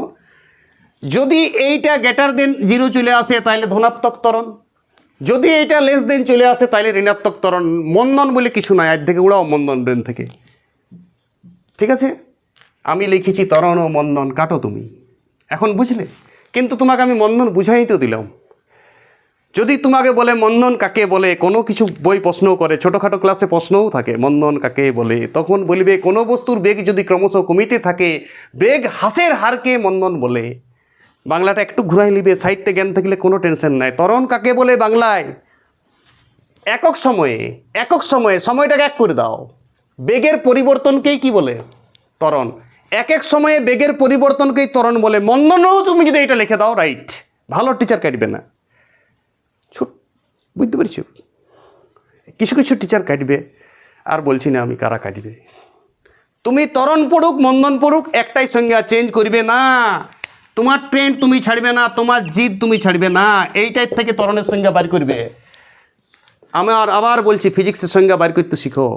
যদি এইটা গ্রেটার দেন 0 চলে আসে তাহলে ধনাত্মক ত্বরণ, যদি এইটা লেস দেন চলে আসে তাহলে ঋণাত্মক ত্বরণ। মন্দন বলে কিছু নয়, আজ থেকে উড়াও মন্দন ব্রেন থেকে, ঠিক আছে? আমি লিখেছি ত্বরণ ও মন্দন, কাটো তুমি। এখন বুঝলে? কিন্তু তোমাকে আমি মন্দন বুঝাই তো দিলাম। যদি তোমাকে বলে মন্দন কাকে বলে, কোনো কিছু বই প্রশ্ন করে, ছোটোখাটো ক্লাসে প্রশ্নও থাকে মন্দন কাকে বলে, তখন বলবে কোনো বস্তুর বেগ যদি ক্রমশ কমিতে থাকে, বেগ হ্রাসের হারকে মন্দন বলে। বাংলাটা একটু ঘুরাই নিবে, সাহিত্যে জ্ঞান থাকলে কোনো টেনশন নাই। ত্বরণ কাকে বলে বাংলায়? একক সময়ে সময়টাকে এক করে দাও, বেগের পরিবর্তনকেই কি বলে? ত্বরণ। এক সময়ে বেগের পরিবর্তনকেই ত্বরণ বলে। মন্দনও তুমি যদি এটা লিখে দাও, রাইট, ভালো টিচার কাটবে না। বুঝতে পেরেছ? কিছু কিছু টিচার কাটবে, আর বলছি না আমি কারা কাটবে। তুমি ত্বরণ পড়ুক মন্দন পড়ুক, একটাই সংজ্ঞা, চেঞ্জ করবে না। তোমার ট্রেন্ড তুমি ছাড়বে না, তোমার জিদ তুমি ছাড়বে না, এইটার থেকে ত্বরণের সংজ্ঞা বার করবে। আমার আবার বলছি, ফিজিক্সের সংজ্ঞা বার করতে শিখো।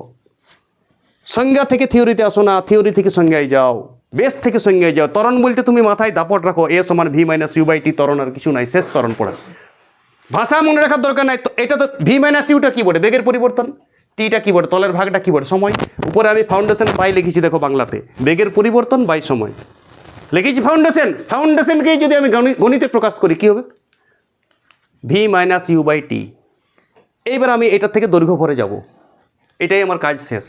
সংজ্ঞা থেকে থিওরিতে আসো না, থিওরি থেকে সংজ্ঞায় যাও, বেস থেকে সংজ্ঞায় যাও। ত্বরণ বলতে তুমি মাথায় দাপট রাখো, এ সমান ভি মাইনাস ইউ বাই টি, ত্বরণ আর কিছু নাই, শেষ ত্বরণ পড়া। ভাষা মনে রাখার দরকার নাই। তো এটা তো ভি মাইনাস ইউটা কী বলে? বেগের পরিবর্তন। টিটা কী বলে? তলের ভাগটা কী বলে? সময়। উপরে আমি ফাউন্ডেশন পাই লিখেছি, দেখো বাংলাতে, বেগের পরিবর্তন বাই সময় লিখেছি। ফাউন্ডেশনকেই যদি আমি গণিতে প্রকাশ করি কী হবে? ভি মাইনাস ইউ বাই টি। এইবার আমি এটার থেকে দৈর্ঘ্য ভরে যাব, এটাই আমার কাজ শেষ।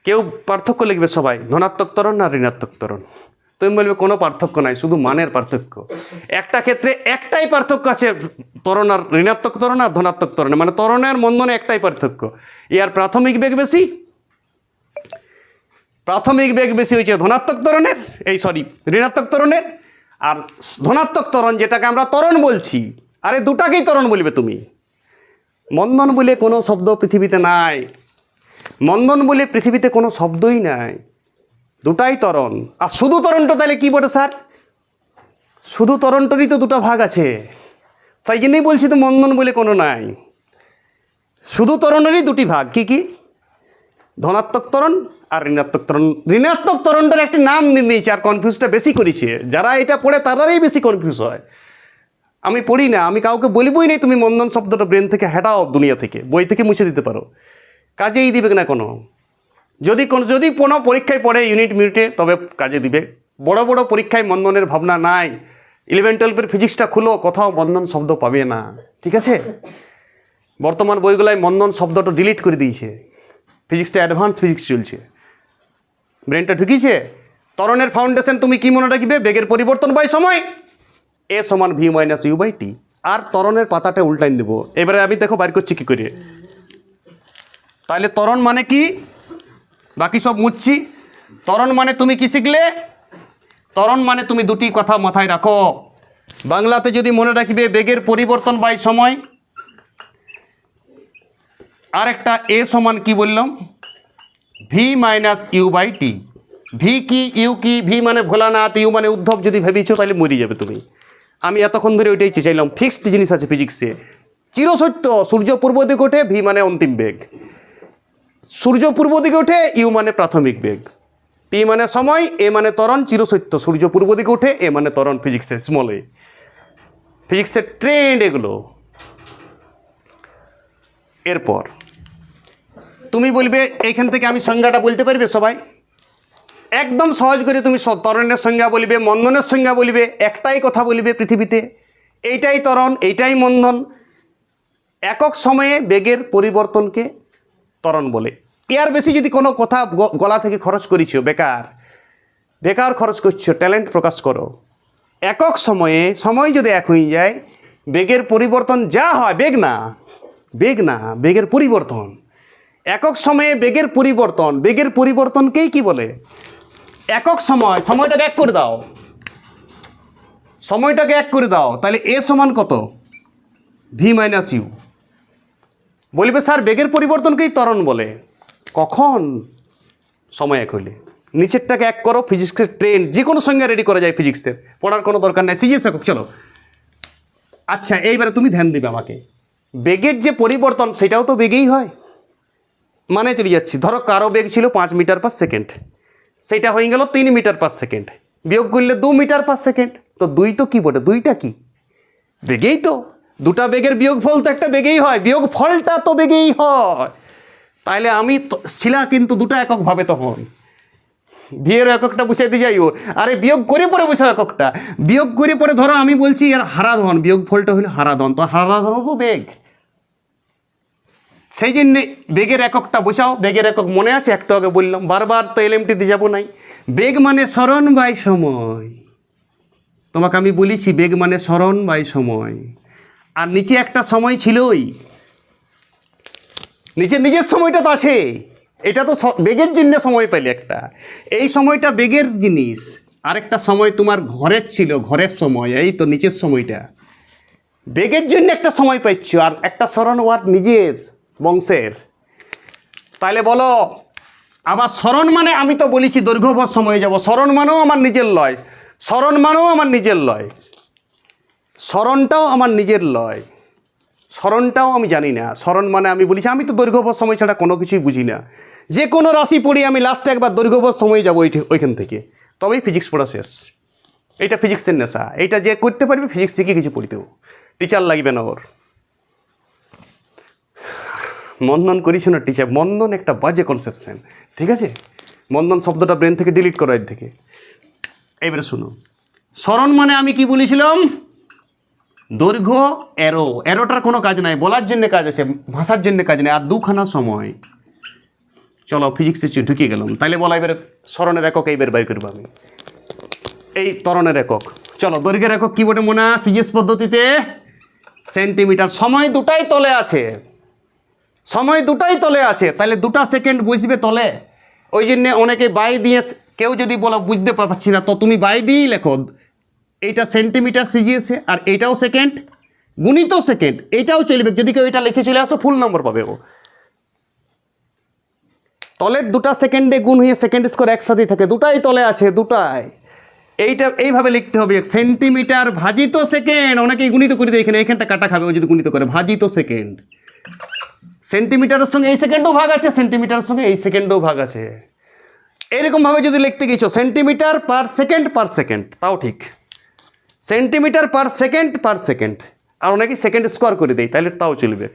কেউ পার্থক্য লিখবে সবাই, ধনাত্মক ত্বরণ না ঋণাত্মক ত্বরণ। তুমি বলবে কোনো পার্থক্য নাই, শুধু মানের পার্থক্য। একটা ক্ষেত্রে একটাই পার্থক্য আছে, ত্বরণ আর ঋণাত্মক ত্বরণ আর ধনাত্মক ত্বরণে, মানে ত্বরণের মন্দনে একটাই পার্থক্য, ইয়ার প্রাথমিক বেগ বেশি। প্রাথমিক বেগ বেশি হয়েছে ধনাত্মক ত্বরণের, ঋণাত্মক ত্বরণের। আর ধনাত্মক ত্বরণ যেটাকে আমরা ত্বরণ বলছি, আরে দুটাকেই ত্বরণ বলবে তুমি। মন্দন বলে কোনো শব্দ পৃথিবীতে নাই, মন্দন বলে পৃথিবীতে কোনো শব্দই নাই, দুটাই ত্বরণ। আর শুধু ত্বরণটা তাহলে কী বলে স্যার? শুধু ত্বরণটারই তো দুটো ভাগ আছে, তাই জন্যই বলছি তো মন্দন বলে কোনো নাই, শুধু ত্বরণেরই দুটি ভাগ। কি কি? ধনাত্মক ত্বরণ আর ঋণাত্মক ত্বরণ। ঋণাত্মক ত্বরণটার একটি নাম দিয়ে দিয়েছে, আর কনফিউজটা বেশি করেছে। যারা এটা পড়ে তারাই বেশি কনফিউজ হয়। আমি পড়ি না, আমি কাউকে বলবই নেই তুমি মন্দন শব্দটা ব্রেন থেকে হেটাও, দুনিয়া থেকে, বই থেকে মুছে দিতে পারো, কাজেই দিবে না কোনো। যদি কোনো পরীক্ষায় পড়ে ইউনিট মিনিটে, তবে কাজে দিবে। বড় বড় পরীক্ষায় মন্দনের ভাবনা নাই। 11-12 ফিজিক্সটা খুলো, কোথাও মন্দন শব্দ পাবে না, ঠিক আছে? বর্তমান বইগুলায় মন্দন শব্দটা ডিলিট করে দিয়েছে। ফিজিক্সটা অ্যাডভান্স ফিজিক্স চলছে, ব্রেনটা ঢুকিয়েছে। ত্বরণের ফাউন্ডেশন তুমি কি মনে রাখবে? বেগের পরিবর্তন বাই সময়, এ সমান ভি মাইনাস ইউ বাই টি। আর ত্বরণের পাতাটা উল্টাইন দেবো। এবারে আমি দেখো বাইর করছি কী করে। তাহলে ত্বরণ মানে কি? বাকি সব মুছছি। ত্বরণ মানে তুমি কি শিখলে? ত্বরণ মানে তুমি দুটি কথা মাথায় রাখো। বাংলাতে যদি মনে রাখবে বেগের পরিবর্তন বাই সময়, আর একটা এ সমান কি বললাম? V minus U by T. V কি ইউ কি? ভি মানে ভোলানাথ, ইউ মানে উদ্ধব। যদি ভেবেছো তাহলে মরে যাবে তুমি। আমি এতক্ষণ ধরে ওইটাই চাইলাম। ফিক্সড জিনিস আছে ফিজিক্সে, চিরসত্য। সূর্য পূর্ব দিকে ওঠে, ভি মানে অন্তিম বেগ। সূর্য পূর্ব দিকে ওঠে, ইউ মানে প্রাথমিক বেগ। টি মানে সময়, এ মানে ত্বরণ, চিরসত্য। সূর্য পূর্ব দিকে ওঠে, এ মানে ত্বরণ। ফিজিক্সে স্মল এ, ফিজিক্সের ট্রেন্ড এগুলো। এরপর তুমি বলবে এইখান থেকে আমি সংজ্ঞাটা বলতে পারবে সবাই? একদম সহজ করে তুমি ত্বরণের সংজ্ঞা বলবে, মন্দনের সংজ্ঞা বলবে, একটাই কথা বলবে পৃথিবীতে, এইটাই ত্বরণ, এইটাই মন্দন। একক সময়ে বেগের পরিবর্তনকে ত্বরণ বলে। এর বেশি যদি কোনো কথা গলা থেকে খরচ করিছো, বেকার খরচ করছো, ট্যালেন্ট প্রকাশ করো। একক সময়ে, সময় যদি এক হয়ে যায়, বেগের পরিবর্তন যা হয়, বেগ না, বেগের পরিবর্তন। একক সময়ে বেগের পরিবর্তন, বেগের পরিবর্তনকেই কি বলে? একক সময়। সময়টাকে এক করে দাও, সময়টাকে এক করে দাও। তাহলে এ সমান কত? V minus U. বলবে স্যার বেগের পরিবর্তনকেই ত্বরণ বলে। কখন? সময় এক হলে। নিচেরটাকে এক করো, ফিজিক্সের ট্রেন্ড যে কোনো সংজ্ঞা রেডি করা যায় ফিজিক্সের, পড়ার কোনো দরকার নেই, সিজিএস একক। চলো আচ্ছা, এইবারে তুমি ধ্যান দিবে আমাকে, বেগের যে পরিবর্তন সেটাও তো বেগেই হয়। মানে চলে যাচ্ছি, ধরো কারো বেগ ছিল 5 মিটার পার সেকেন্ড, সেটা হয়ে গেল 3 মিটার পার সেকেন্ড, বিয়োগ করলে 2 মিটার পার সেকেন্ড। তো 2 তো কি বটে, 2টা কি বেগেই তো, দুটা বেগের বিয়োগ ফল তো একটা বেগেই হয়, বিয়োগ ফলটা তো বেগেই হয়। তাইলে আমি ছিলা কিন্তু দুটো এককভাবে, তখন বিয়ের এককটা বসে দিয়ে যাইও, আরে বিয়োগ করে পরে বসে এককটা, বিয়োগ করে পরে ধরো আমি বলছি এর হারাধন, বিয়োগ ফলটা হলো হারাধন, তো হারাধন তো বেগ, সেই জন্যে বেগের এককটা বসাও। বেগের একক মনে আছে, একটু আগে বললাম, বারবার তো এলএমটি দিয়ে যাবো নাই। বেগ মানে স্মরণ বাই সময়, তোমাকে আমি বলেছি বেগ মানে স্মরণ বাই সময়। আর নিচে একটা সময় ছিলই, নিজের সময়টা তো আছে, এটা তো বেগের জন্য সময় পেলে একটা, এই সময়টা বেগের জিনিস। আরেকটা সময় তোমার ঘরের ছিল, ঘরের সময়, এই তো নিচের সময়টা বেগের জন্য একটা সময় পাচ্ছ, আর একটা স্মরণ ওয়ার নিজের বংশের। তাহলে বলো আবার স্মরণ মানে, আমি তো বলেছি দৈর্ঘ্যভর সময়ে যাব, স্মরণ মানেও আমার নিজের লয়, স্মরণ মানেও আমার নিজের লয়, স্মরণটাও আমার নিজের লয়, স্মরণটাও আমি জানি না। স্মরণ মানে আমি বলেছি আমি তো দৈর্ঘ্যভর সময় ছাড়া কোনো কিছুই বুঝি না, যে কোনো রাশি পড়ি আমি লাস্টে একবার দৈর্ঘ্যভর সময়ে যাবো ওইখান থেকে, তবেই ফিজিক্স পড়া শেষ। এইটা ফিজিক্সের নেশা, এইটা যে করতে পারবে ফিজিক্স থেকে কিছু পড়িতেও টিচার লাগবে না ওর। মন্দন করিস না টিচার, মন্দন একটা বাজে কনসেপশন, ঠিক আছে? মন্দন শব্দটা ব্রেন থেকে ডিলিট করো এর থেকে। এইবারে শুনো, স্মরণ মানে আমি কি বলেছিলাম, দৈর্ঘ্য অ্যারো, অ্যারোটার কোনো কাজ নাই, বলার জন্য কাজ আছে, ভাষার জন্য কাজ নেই, আর দুখানা সময়। চলো ফিজিক্সে ঢুকে গেলাম, তাইলে বলা এবারে স্মরণের একক এইবার বের করবো আমি, এই ত্বরণের একক। চলো দৈর্ঘ্যের একক কী বটে মনে, সিজিএস পদ্ধতিতে সেন্টিমিটার। সময় দুটাই তলে আছে, সময় দুটাই তলে আছে, তাহলে 2টা সেকেন্ড বসবে তলে, ওই জন্যে অনেকে বাই দিয়ে, কেউ যদি বলো বুঝতে পারছি না তো তুমি বাই দিয়েই লেখো, এইটা সেন্টিমিটার সিজিএসে, আর এইটাও সেকেন্ড গুণিত সেকেন্ড, এইটাও চলবে। যদি কেউ এটা লিখে চলে আসো ফুল নম্বর পাবে ও। তলের 2টা সেকেন্ডে গুণ হয়ে সেকেন্ড স্কোয়ার একসাথেই থাকে, দুটাই তলে আছে, দুটাই। এইটা এইভাবে লিখতে হবে, সেন্টিমিটার ভাজিত সেকেন্ড। অনেকেই গুণিত করে দেয়, এখানটা কাটা খাবে ও যদি গুণিত করে, ভাজিত সেকেন্ড। সেন্টিমিটারের সঙ্গে এই সেকেন্ডও ভাগ আছে, সেন্টিমিটারের সঙ্গে এই সেকেন্ডও ভাগ আছে। এরকমভাবে যদি লিখতে গেছো সেন্টিমিটার পার সেকেন্ড, তাও ঠিক, সেন্টিমিটার পার সেকেন্ড, আর অনেকে সেকেন্ড স্কোয়ার করে দেয়, তাহলে তাও চলবে।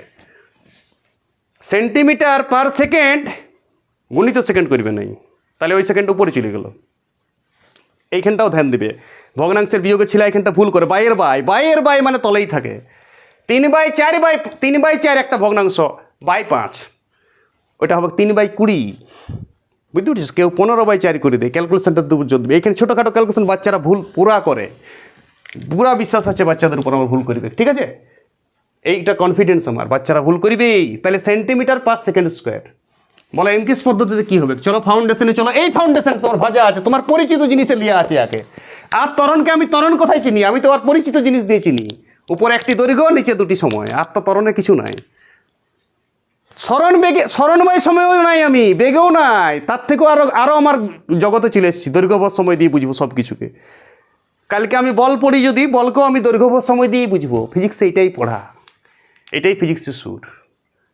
সেন্টিমিটার পার সেকেন্ড গুণিত সেকেন্ড করবে নাই, তাহলে ওই সেকেন্ড উপরে চলে গেল। এইখানটাও ধ্যান দিবে, ভগ্নাংশের বিয়োগে ছিল এখানটা ভুল করে, বাইয়ের বাই মানে তলেই থাকে। 3/4 একটা ভগ্নাংশ, বাই 5, ওইটা হবে 3/20, বুঝতে পারছিস? কেউ 15/4 করে দেয়, ক্যালকুলেশনটা দুপুর যোগ দেবে। এখানে ছোটোখাটো ক্যালকুলেশন বাচ্চারা ভুল পুরা করে, পুরা বিশ্বাস আছে বাচ্চাদের উপর আমার ভুল করবে, ঠিক আছে? এইটা কনফিডেন্স আমার, বাচ্চারা ভুল করবেই। তাহলে সেন্টিমিটার পার সেকেন্ড স্কোয়ার। বলো এমকেস পদ্ধতিতে কী হবে? চলো ফাউন্ডেশনে চলো, এই ফাউন্ডেশন তোমার ভাজা আছে, তোমার পরিচিত জিনিসে লিয়া আছে আগে। আর ত্বরণকে আমি ত্বরণ কোথায় চিনি? আমি তোমার পরিচিত জিনিস দিয়ে চিনি, উপরে একটি দৈর্ঘ্য, নিচে 2টি সময়, আর তো ত্বরণে কিছু নাই। স্মরণময় সময়ও নাই, আমি বেগেও নাই, তার থেকেও আরও আমার জগতে চলে এসেছি, দৈর্ঘ্যভর সময় দিয়ে বুঝবো সব কিছুকে। কালকে আমি বল পড়ি, যদি বলকেও আমি দৈর্ঘ্যভর সময় দিয়েই বুঝবো। ফিজিক্সে এইটাই পড়া, এটাই ফিজিক্সের সুর,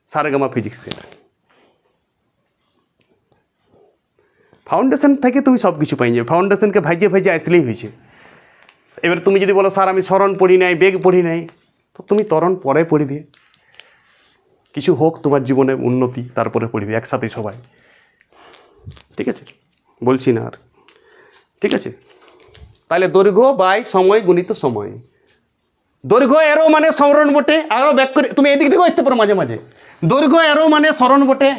সারেগামা ফিজিক্সের। ফাউন্ডেশন থেকে তুমি সব কিছু পাই যাবে, ফাউন্ডেশনকে ভাইজে আসলেই হয়েছে। এবার তুমি যদি বলো স্যার আমি স্মরণ পড়ি নাই, বেগ পড়ি নাই, তো তুমি ত্বরণ পরে পড়িবে, কিছু হোক তোমার জীবনে উন্নতি, তারপরে পড়িবে একসাথে সবাই, ঠিক আছে? বলছি না আর, ঠিক আছে? তাহলে দৈর্ঘ্য বাই সময় গুণিত সময়। দৈর্ঘ্য এরো মানে স্মরণ বটে, আরও ব্যাক করে তুমি এদিক থেকেও আসতে পারো মাঝে মাঝে। দৈর্ঘ্য এরো মানে স্মরণ বটে,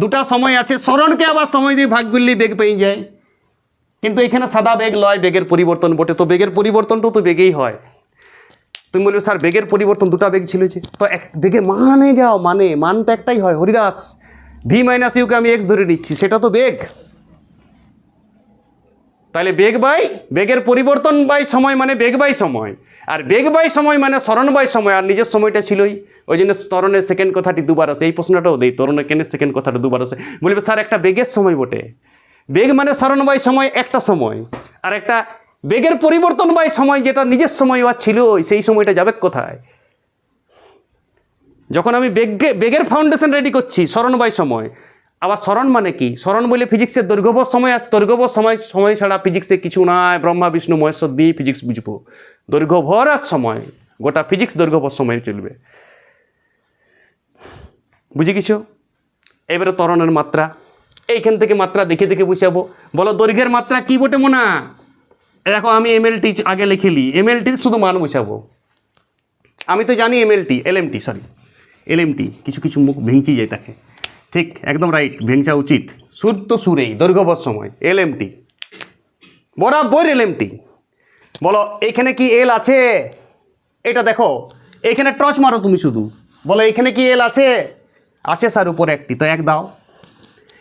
2টা সময় আছে, স্মরণকে আবার সময় দিয়ে ভাগ করলে বেগ পেয়ে যায়। কিন্তু এখানে সাদা বেগ লয়, বেগের পরিবর্তন বটে, তো বেগের পরিবর্তনটাও তো বেগেই হয়। তুমি বলবে স্যার বেগের পরিবর্তন 2টা বেগ ছিল যে, তো এক বেগে মানে যাও, মান তো একটাই হয়, হরিদাস ভি মাইনাস ইউকে আমি এক্স ধরে নিচ্ছি, সেটা তো বেগ। তাহলে বেগের পরিবর্তন বাই সময় মানে বেগ বাই সময়, আর বেগ বাই সময় মানে স্মরণ বাই সময়, আর নিজের সময়টা ছিলই ওই জন্য ত্বরণের সেকেন্ড কথাটি দুবার আসে। এই প্রশ্নটাও দেই, ত্বরণের কেন সেকেন্ড কথাটা দুবার আসে। বলবে স্যার একটা বেগের সময় বটে, বেগ মানে সরণ বাই সময় একটা সময়, আর একটা বেগের পরিবর্তন বাই সময় যেটা নিজের সময় আর ছিল সেই সময়টা যাবে কোথায়? যখন আমি বেগের ফাউন্ডেশন রেডি করছি সরণ বাই সময়। আবার সরণ মানে কি? সরণ বলে ফিজিক্সের দৈর্ঘ্যবৎ সময়, আর দৈর্ঘ্যবৎ সময় ছাড়া ফিজিক্সে কিছু নাই। ব্রহ্মা বিষ্ণু মহেশ্বর দিয়ে ফিজিক্স বুঝবো। দৈর্ঘ্যভর আর সময়, গোটা ফিজিক্স দৈর্ঘ্যবৎ সময় চলবে। বুঝে কিছু? এবারে ত্বরণের মাত্রা, এইখান থেকে মাত্রা দেখে দেখে বুঝাবো। বলো দৈর্ঘ্যের মাত্রা কি বটে মোনা? দেখো আমি এমএলটি আগে লিখিলি, এমএলটি শুধু মান বুঝাবো। আমি তো জানি এলএমটি, কিছু কিছু মুখ ভেঙচি যায় তাকে, ঠিক একদম রাইট, ভেঙচা উচিত। সুর তো সুরেই, দৈর্ঘ্যবৎ সময় এলএমটি, বরাবর এলএমটি। বলো এইখানে কি এল আছে? এটা দেখো, এইখানে টর্চ মারো তুমি শুধু, বলো এখানে কি এল আছে? আছে স্যার উপরে একটি, তো এক দাও।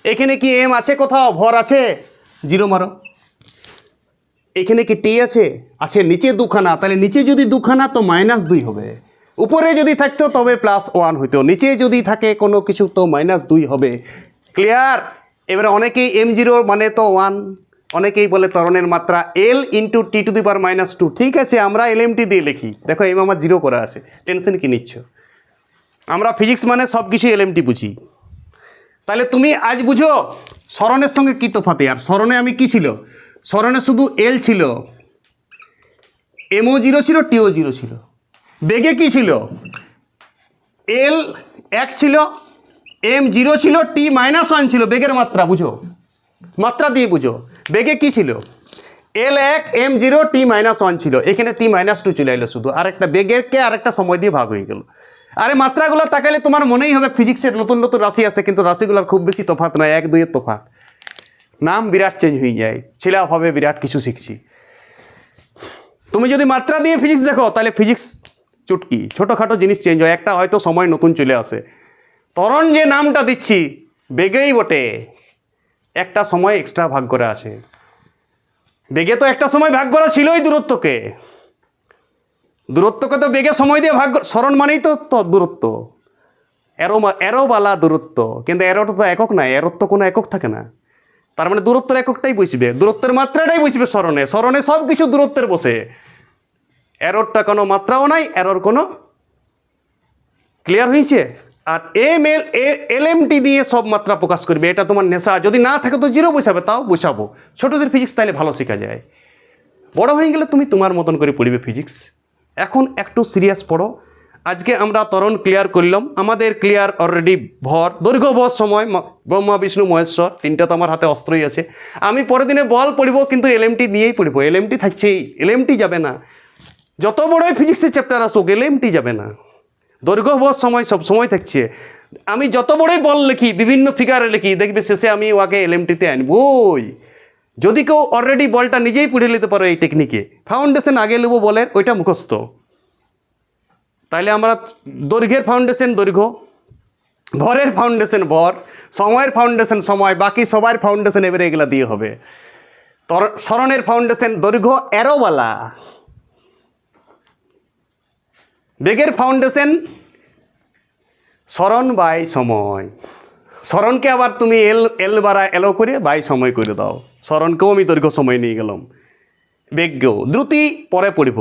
এখানে কি এম আছে কোথাও? ভর আছে, 0 মারো। এখানে কি টি আছে? আছে নিচে দুখানা, তাহলে নিচে যদি দুখানা তো -2 হবে। উপরে যদি থাকতো তবে +1 হইতো, নিচে যদি থাকে কোনো কিছু তো -2 হবে। ক্লিয়ার? এবারে অনেকেই m0 মানে তো 1, অনেকেই বলে ত্বরণের মাত্রা L × T⁻²। ঠিক আছে, আমরা LMT দিয়ে লিখি। দেখো এম আমার 0 করা আছে, টেনশন কি নিচ্ছ? আমরা ফিজিক্স মানে সব কিছু LMT বুঝি। তাহলে তুমি আজ বুঝো সরণের সঙ্গে কী তফাতে। আর সরণে আমি কি ছিল? সরণে শুধু এল ছিল, এমও 0 ছিল, টিও 0 ছিল। বেগে কি ছিল? এল 1 ছিল, এম 0 ছিল, টি -1 ছিল। বেগের মাত্রা বুঝো, মাত্রা দিয়ে বুঝো। বেগে কি ছিল? এল 1, এম 0, টি -1 ছিল। এখানে টি -2 চলে এলো শুধু, আর একটা বেগেরকে আর একটা সময় দিয়ে ভাগ হয়ে গেল। আরে মাত্রাগুলো তাকালে তোমার মনেই হবে ফিজিক্সের নতুন নতুন রাশি আছে, কিন্তু রাশিগুলোর খুব বেশি তফাৎ নয়, 1-2 তফাৎ। নাম বিরাট চেঞ্জ হয়ে যায়, ছেলেভাবে বিরাট কিছু শিখছি। তুমি যদি মাত্রা দিয়ে ফিজিক্স দেখো তাহলে ফিজিক্স চুটকি, ছোটোখাটো জিনিস চেঞ্জ হয়, একটা হয়তো সময় নতুন চলে আসে। ত্বরণ যে নামটা দিচ্ছি বেগেই বটে, একটা সময় এক্সট্রা ভাগ করে আছে। বেগে তো একটা সময় ভাগ করা ছিলই দূরত্বকে তো বেগে সময় দিয়ে ভাগ। সরণ মানেই তো দূরত্ব, এরোবালা দূরত্ব, কিন্তু এরোটা তো একক নাই, এরোর তো কোনো একক থাকে না। তার মানে দূরত্বের এককটাই বসবে, দূরত্বের মাত্রাটাই বসবে সরণে। সরণে সব কিছু দূরত্বের বসে, এররটা কোনো মাত্রাও নাই, এরর কোনো। ক্লিয়ার হয়েছে? আর LMT দিয়ে সব মাত্রা প্রকাশ করবে, এটা তোমার নেশা। যদি না থাকে তো 0 বসাবে, তাও বসাবো। ছোটদের ফিজিক্স তাহলে ভালো শেখা যায়, বড় হয়ে গেলে তুমি তোমার মতন করে পড়বে ফিজিক্স। এখন একটু সিরিয়াস পড়ো। আজকে আমরা ত্বরণ ক্লিয়ার করলাম, আমাদের ক্লিয়ার অলরেডি ভর, দৈর্ঘ্য, ভর, সময়, ব্রহ্মা বিষ্ণু মহেশ্বর, তিনটা তো আমার হাতে অস্ত্রই আছে। আমি পরের দিনে বল পড়ব, কিন্তু LMT দিয়েই পড়বো। LMT থাকছেই, LMT যাবে না। যত বড়ই ফিজিক্সের চ্যাপ্টার আসুক LMT যাবে না। দৈর্ঘ্য, ভর, সময় সব সময় থাকছে। আমি যত বড়ই বল লিখি, বিভিন্ন ফিগারে লিখি, দেখবে শেষে আমি ওকে LMTতে আনবই। যদি কেউ অলরেডি বলটা নিজেই পড়ে নিতে পারো এই টেকনিকে, ফাউন্ডেশন আগে নেবো বলের, ওইটা মুখস্থ। তাহলে আমরা দৈর্ঘ্যের ফাউন্ডেশন দৈর্ঘ্য, ভরের ফাউন্ডেশন ভর, সময়ের ফাউন্ডেশন সময়, বাকি সবার ফাউন্ডেশন এবারে এগুলা দিয়ে হবে। সরণের ফাউন্ডেশন দৈর্ঘ্য এরোবালা, বেগের ফাউন্ডেশন সরণ বাই সময়। সরণকে আবার তুমি এল বাড়া এলো করে বাই সময় করে দাও। সরণকেও আমি দৈর্ঘ্য সময় নিয়ে গেলাম, বেগকেও। দ্রুতি পরে পড়ব,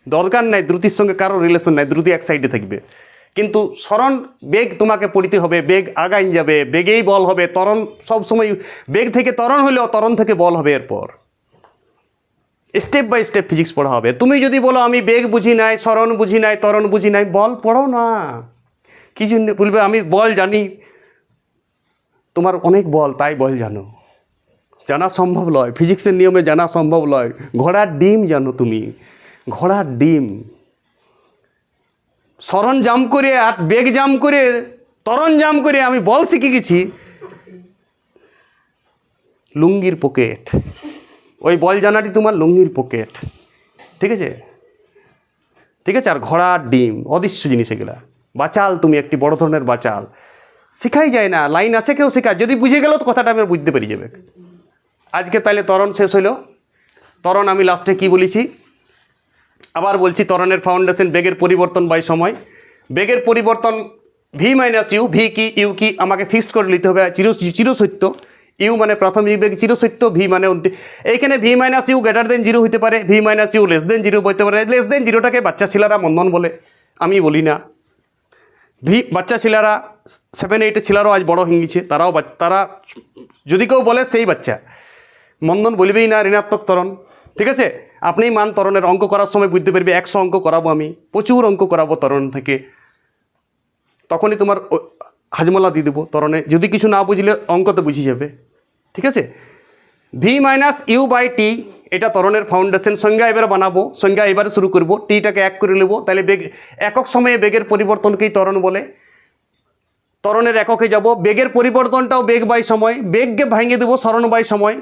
দরকার নাই, দ্রুতির সঙ্গে কারো রিলেশন নাই, দ্রুতি এক সাইডে থাকবে। কিন্তু সরণ বেগ তোমাকে পড়িতে হবে, বেগ আগাইন যাবে, বেগেই বল হবে। ত্বরণ সবসময় বেগ থেকে ত্বরণ হলেও ত্বরণ থেকে বল হবে। এরপর স্টেপ বাই স্টেপ ফিজিক্স পড়া হবে। তুমি যদি বলো আমি বেগ বুঝি নাই, সরণ বুঝি নাই, ত্বরণ বুঝি নাই, বল পড়ো না। কি জন্য বলবে আমি বল জানি? তোমার অনেক বল, তাই বল জানো, জানা সম্ভব নয়। ফিজিক্সের নিয়মে জানা সম্ভব নয়। ঘোড়ার ডিম জানো তুমি, ঘোড়ার ডিম। সরণ জাম করে আর বেগ জাম করে, ত্বরণ জাম করে আমি বল শিখে গেছি লুঙ্গির পকেট। ওই বল জানাটি তোমার লুঙ্গির পকেট, ঠিক আছে? ঠিক আছে? আর ঘোড়ার ডিম অদৃশ্য জিনিস এগুলা। বাচাল তুমি, একটি বড় ধরনের বাচাল। শেখাই যায় না, লাইন আছে কেউ শেখায়, যদি বুঝে গেল তো কথাটা আমি বুঝতে পেরে যাবে। আজকে তাহলে ত্বরণ শেষ হইল। ত্বরণ আমি লাস্টে কি বলেছি আবার বলছি, ত্বরণের ফাউন্ডেশন বেগের পরিবর্তন বাই সময়, বেগের পরিবর্তন ভি মাইনাস ইউ, ভি কি ইউ কি আমাকে ফিক্সড করে নিতে হবে, চিরসত্য। ইউ মানে প্রাথমিক বেগ চিরসত্য, ভি মানে এইখানে V minus U greater than zero হতে পারে, V minus U less than zero হতে পারে। লেস দেন জিরোটাকে বাচ্চা ছেলেরা মন্দন বলে, আমি বলি না। বাচ্চা ছেলেরা 7-8 ছেলেরাও আজ বড় হয়ে গেছে, তারা যদি কেউ বলে সেই বাচ্চা মন্দন বলবেই না ঋণাত্মক ত্বরণ। ঠিক আছে, আপনি মান ত্বরণের অঙ্ক করার সময় বুঝতে পারবে, 100 অঙ্ক করাবো আমি, প্রচুর অঙ্ক করাবো ত্বরণ থেকে, তখনই তোমার হাজমলা দিয়ে দেবো ত্বরণে। যদি কিছু না বুঝলে অঙ্কতে বুঝে যাবে। ঠিক আছে, ভি মাইনাস ইউ বাই টি এটা ত্বরণের ফাউন্ডেশন। সংজ্ঞা এবারে বানাবো, সংজ্ঞা এবারে শুরু করবো। টিটাকে 1 করে নেবো, তাহলে বেগ একক সময়ে বেগের পরিবর্তনকেই ত্বরণ বলে। ত্বরণের এককে যাব, বেগের পরিবর্তনটাও বেগ বাই সময়, বেগকে ভাঙিয়ে দেবো সরণ বাই সময়,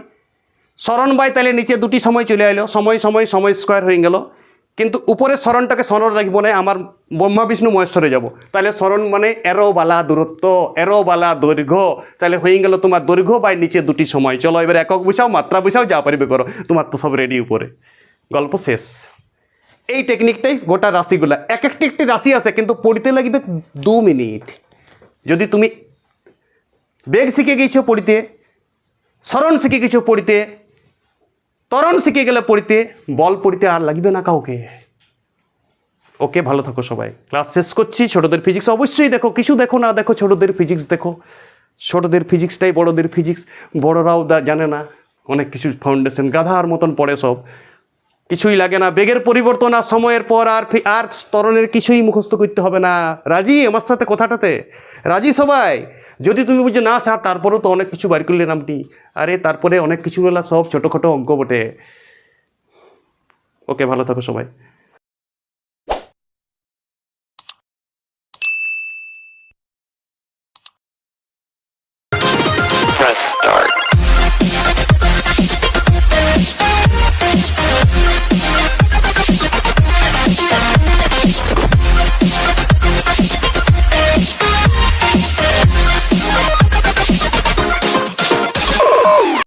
সরণ বাই তাহলে নিচে দুটি সময় চলে এলো, সময় সময় সময় স্কোয়ার হয়ে গেল। কিন্তু উপরের সরণটাকে সরণ রাখবো না, আমার ব্রহ্মা বিষ্ণু মহেশ্বরে যাব, তাহলে সরণ মানে এরোবালা দূরত্ব, এরোবালা দৈর্ঘ্য, তাহলে হয়ে গেল তোমার দৈর্ঘ্য বাই নিচে দুটি সময়। চলো এবার একক বসাও, মাত্রা বসাও, যা পারবে করো, তোমার তো সব রেডি উপরে, গল্প শেষ। এই টেকনিকটাই গোটা রাশিগুলা, একটি রাশি আছে কিন্তু পড়তে লাগবে 2 মিনিট। যদি তুমি বেগ শিখে গেছো পড়িতে, সরণ শিখে গেছো পড়িতে, ত্বরণ শিখে গেলে পড়িতে, বল পড়িতে আর লাগবে না কাউকে। ওকে, ভালো থাকো সবাই, ক্লাস শেষ করছি। ছোটদের ফিজিক্স অবশ্যই দেখো, কিছু দেখো না দেখো, ছোটদের ফিজিক্স দেখো। ছোটদের ফিজিক্সটাই বড়দের ফিজিক্স, বড়রাও জানে না অনেক কিছু, ফাউন্ডেশন গাধার মতন পড়ে, সব কিছুই লাগে না। বেগের পরিবর্তন আর সময়ের পর আর ত্বরণের কিছুই মুখস্থ করতে হবে না। রাজি আমার সাথে কথাটাতে? রাজি সবাই? যদি তুমি বুঝছো না স্যার তারপরেও তো অনেক কিছু বার করলে নামটি, আরে তারপরে অনেক কিছু হলো, সব ছোটোখাটো অঙ্ক বটে। ওকে, ভালো থাকো সবাই।